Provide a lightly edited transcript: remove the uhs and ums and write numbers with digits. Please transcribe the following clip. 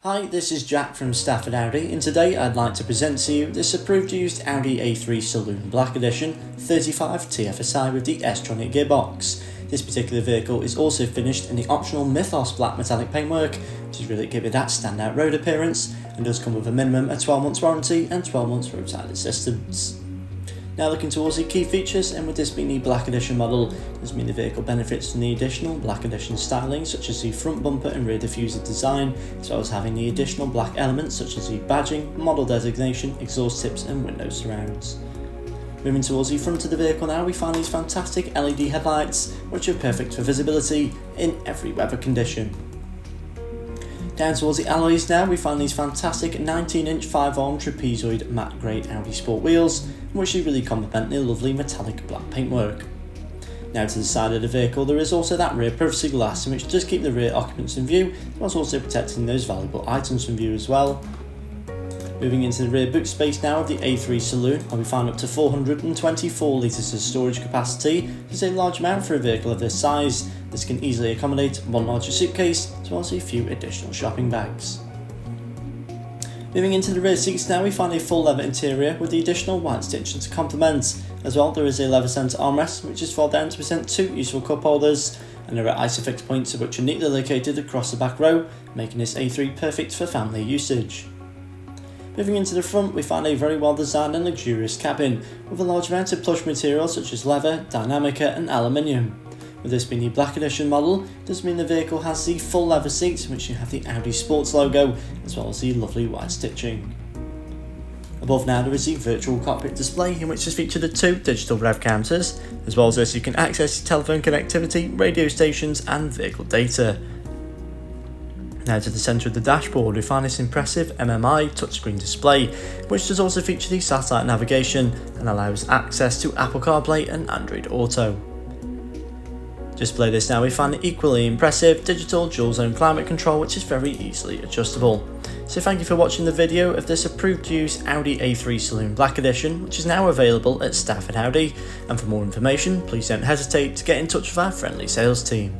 Hi, this is Jack from Stafford Audi, and today I'd like to present to you this approved used Audi A3 Saloon Black Edition 35 TFSI with the S-tronic gearbox. This particular vehicle is also finished in the optional Mythos black metallic paintwork, which is really give it that standout road appearance, and does come with a minimum of 12 months warranty and 12 months roadside assistance. Now looking towards the key features, and with this being the Black Edition model, does mean the vehicle benefits from the additional Black Edition styling such as the front bumper and rear diffuser design, as well as having the additional black elements such as the badging, model designation, exhaust tips and window surrounds. Moving towards the front of the vehicle now, we find these fantastic LED headlights which are perfect for visibility in every weather condition. Down towards the alloys now, we find these fantastic 19-inch 5-arm trapezoid matte grey Audi Sport wheels, which really complement the lovely metallic black paintwork. Now to the side of the vehicle, there is also that rear privacy glass, which does keep the rear occupants in view, whilst also protecting those valuable items from view as well. Moving into the rear boot space now of the A3 Saloon, where we find up to 424 litres of storage capacity, which is a large amount for a vehicle of this size. This can easily accommodate one larger suitcase, as well as a few additional shopping bags. Moving into the rear seats now, we find a full leather interior with the additional white stitching to complement. As well, there is a leather centre armrest which is fold down to present two useful cup holders, and there are Isofix points which are neatly located across the back row, making this A3 perfect for family usage. Moving into the front, we find a very well designed and luxurious cabin with a large amount of plush materials such as leather, Dynamica and aluminium. With this being the Black Edition model, it does mean the vehicle has the full leather seats which have the Audi Sports logo, as well as the lovely white stitching. Above now there is the virtual cockpit display, in which is featured the two digital rev counters. As well as this, you can access your telephone connectivity, radio stations and vehicle data. Now to the centre of the dashboard, we find this impressive MMI touchscreen display, which does also feature the satellite navigation and allows access to Apple CarPlay and Android Auto. Just below this now, we find the equally impressive digital dual zone climate control, which is very easily adjustable. So thank you for watching the video of this approved to use Audi A3 Saloon Black Edition, which is now available at Stafford Audi, and for more information please don't hesitate to get in touch with our friendly sales team.